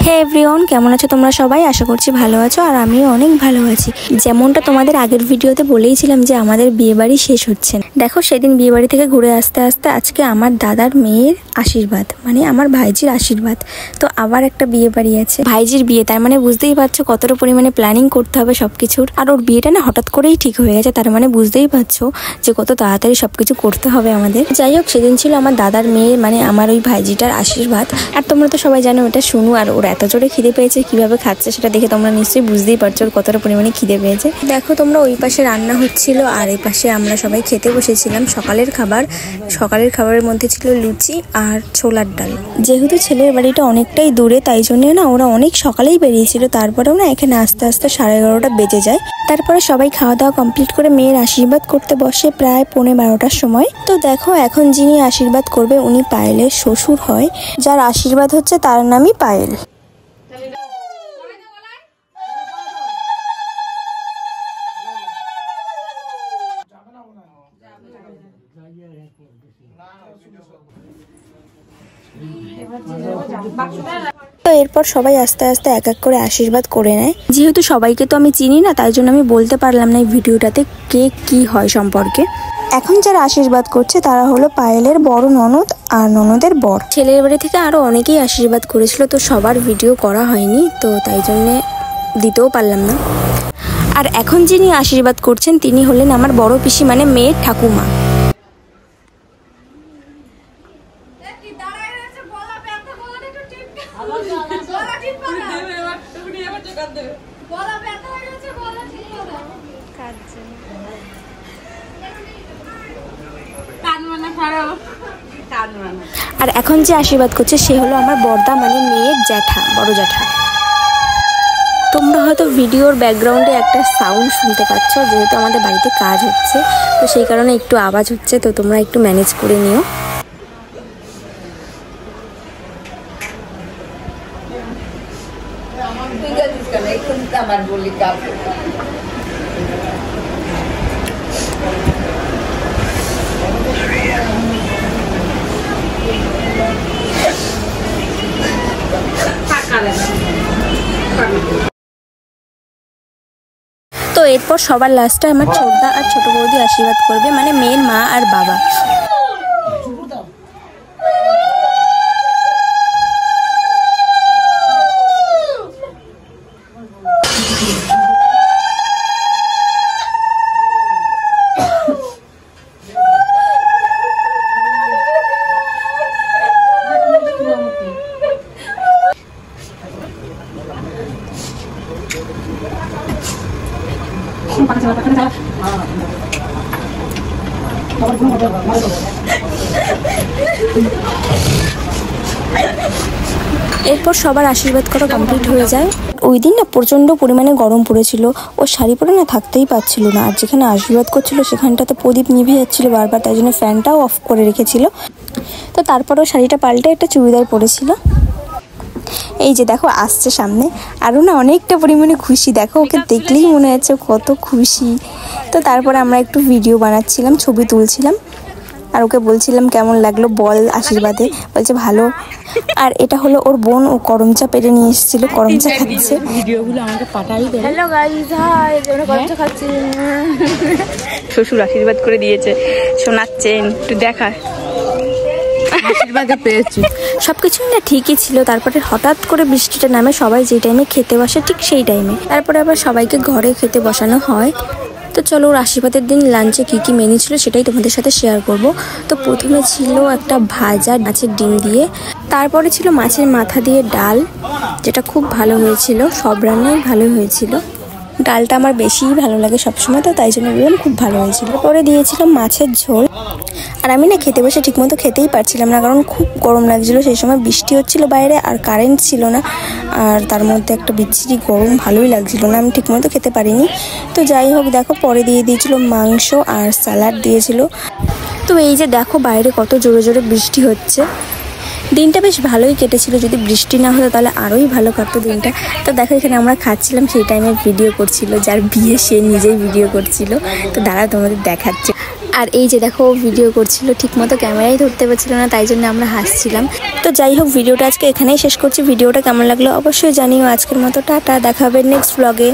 হে everyone, কেমন আছো তোমরা সবাই? আশা করছি ভালো আছো আর আমিও অনেক ভালো আছি। যেমনটা তোমাদের আগের ভিডিওতে বলেইছিলাম যে আমাদের বিয়েবাড়ি শেষ হচ্ছে। দেখো, সেদিন বিয়েবাড়ি থেকে ঘুরে আসতে আসতে আজকে আমার দাদার মেয়ের আশীর্বাদ, মানে আমার ভাইজির আশীর্বাদ। তো আবার একটা বিয়েবাড়ি আছে, ভাইজির বিয়ে, তার মানে বুঝতেই পারছো কতটা পরিমাণে প্ল্যানিং করতে হবে সবকিছুর। আর ওর বিয়েটা না হঠাৎ করেই ঠিক হয়ে গেছে, তার মানে বুঝতেই পারছো যে কত তাড়াতাড়ি সবকিছু করতে হবে আমাদের। যাই হোক, সেদিন ছিল আমার দাদার মেয়ের, মানে আমার ওই ভাইজিটার আশীর্বাদ। আর তোমরা তো সবাই জানো এটা শুনু, আর ওর এত জোরে খিদে পেয়েছে, কিভাবে খাচ্ছে সেটা দেখে তোমরা নিশ্চয়ই বুঝতেই পারছো ওর কতটা পরিমাণে খিদে পেয়েছে। দেখো তোমরা, ওই পাশে রান্না হচ্ছিল আর এই পাশে আমরা সবাই খেতে বসেছিলাম সকালের খাবার। সকালের খাবারের মধ্যে ছিল লুচি আর ছোলার ডাল। যেহেতু ছেলের বাড়িটা অনেকটাই দূরে, তাই জন্য না ওরা অনেক সকালেই বেরিয়েছিল। তারপরেও না এখানে আস্তে আস্তে 11:30টা বেজে যায়। তারপরে সবাই খাওয়া দাওয়া কমপ্লিট করে মেয়ের আশীর্বাদ করতে বসে প্রায় 11:45টার সময়। তো দেখো, এখন যিনি আশীর্বাদ করবে উনি পায়েলের শ্বশুর হয়, যার আশীর্বাদ হচ্ছে তার নামই পায়েল। তো এরপর সবাই আস্তে আস্তে এক এক করে আশীর্বাদ করে নেয়। যেহেতু সবাইকে তো আমি চিনি না, তাই জন্য আমি বলতে পারলাম না এই ভিডিওটাতে কে কি হয় সম্পর্কে। এখন যারা আশীর্বাদ করছে তারা হলো পায়েলের বড় ননদ আর ননদের বর। ছেলের বাড়ি থেকে আরো অনেকেই আশীর্বাদ করেছিল, তো সবার ভিডিও করা হয়নি, তো তাই জন্যে দিতেও পারলাম না। আর এখন যিনি আশীর্বাদ করছেন তিনি হলেন আমার বড় পিসি, মানে মেয়ের ঠাকুমা। আর এখন যে আশীর্বাদ করছে সে হলো আমার বড়দা, মানে মেয়ের জ্যাঠা, বড় জ্যাঠা। তোমরা হয়তো ভিডিওর ব্যাকগ্রাউন্ডে একটা সাউন্ড শুনতে পাচ্ছ, যেহেতু আমাদের বাড়িতে কাজ হচ্ছে, তো সেই কারণে একটু আওয়াজ হচ্ছে, তো তোমরা একটু ম্যানেজ করে নিও। তো এরপর সবার লাস্টে আমার ছোটদা আর ছোট বৌদি আশীর্বাদ করবে, মানে মেয়ের মা আর বাবা। এরপর সবার আশীর্বাদ করা কমপ্লিট হয়ে যায়। ওই দিন না প্রচণ্ড পরিমাণে গরম পড়েছিল, ও শাড়ি পরে না থাকতেই পারছিল না। আর যেখানে আশীর্বাদ করছিল সেখানটাতে প্রদীপ নিভে যাচ্ছিল বারবার, তাই জন্য ফ্যানটাও অফ করে রেখেছিল। তো তারপরেও শাড়িটা পাল্টে একটা চুড়িদার পরেছিল। এই যে দেখো আসছে সামনে, আরও না অনেকটা পরিমাণে খুশি। দেখো, ওকে দেখলেই মনে হচ্ছে কত খুশি। তো তারপরে আমরা একটু ভিডিও বানাচ্ছিলাম, ছবি তুলছিলাম, আর ওকে বলছিলাম কেমন লাগলো বল আশীর্বাদে, বলছে ভালো। আর এটা হলো ওর বোন, ও করমচা পেরে নিয়ে এসেছিল, করমচা খাচ্ছে। ভিডিওগুলো আমাকে পাঠাই দেবে। হ্যালো গাইস, হাই, আমরা করমচা খাচ্ছি। শ্বশুর আশীর্বাদ করে দিয়েছে, শোনাচ্ছেন, একটু দেখা আশীর্বাদে পেয়েছি। সবকিছুই না ঠিকই ছিল, তারপরে হঠাৎ করে বৃষ্টিটা নামে, সবাই যে টাইমে খেতে বসে ঠিক সেই টাইমে। তারপরে আবার সবাইকে ঘরে খেতে বসানো হয়। তো চলো, ওর আশীর্বাদের দিন লাঞ্চে কী কী মেনু ছিল সেটাই তোমাদের সাথে শেয়ার করব। তো প্রথমে ছিল একটা ভাজা মাছের ডিম দিয়ে, তারপরে ছিল মাছের মাথা দিয়ে ডাল, যেটা খুব ভালো হয়েছিল, সব রান্নাই ভালো হয়েছিল। ডালটা আমার বেশিই ভালো লাগে সবসময়, তো তাই জন্য বললাম খুব ভালো হয়েছিল। পরে দিয়েছিলাম মাছের ঝোল। আর আমি না খেতে বসে ঠিকমতো খেতেই পারছিলাম না, কারণ খুব গরম লাগছিল। সেই সময় বৃষ্টি হচ্ছিল বাইরে, আর কারেন্ট ছিল না, আর তার মধ্যে একটা বিচ্ছিরি গরম, ভালোই লাগছিল না, আমি ঠিকমতো খেতে পারিনি। তো যাই হোক, দেখো পরে দিয়ে দিয়েছিল মাংস আর স্যালাড দিয়েছিল। তো এই যে দেখো বাইরে কত জোরে জোরে বৃষ্টি হচ্ছে। দিনটা বেশ ভালোই কেটেছিল, যদি বৃষ্টি না হতো তাহলে আরোই ভালো কাটতো দিনটা। তো দেখো এখানে আমরা খাচ্ছিলাম, সেই টাইমে ভিডিও করছিল, যার বিয়ে সে নিজেই ভিডিও করছিল। তো দাঁড়া তোমাদের দেখাচ্ছে। আর এই যে দেখো ভিডিও করছিল, ঠিক মতো ক্যামেরাই ধরতে পারছিল না, তাই জন্য আমরা হাসছিলাম। তো যাই হোক, ভিডিওটা আজকে এখানেই শেষ করছি। ভিডিওটা কেমন লাগলো অবশ্যই জানিও। আজকের মতো টাটা, দেখা হবে নেক্সট ব্লগে।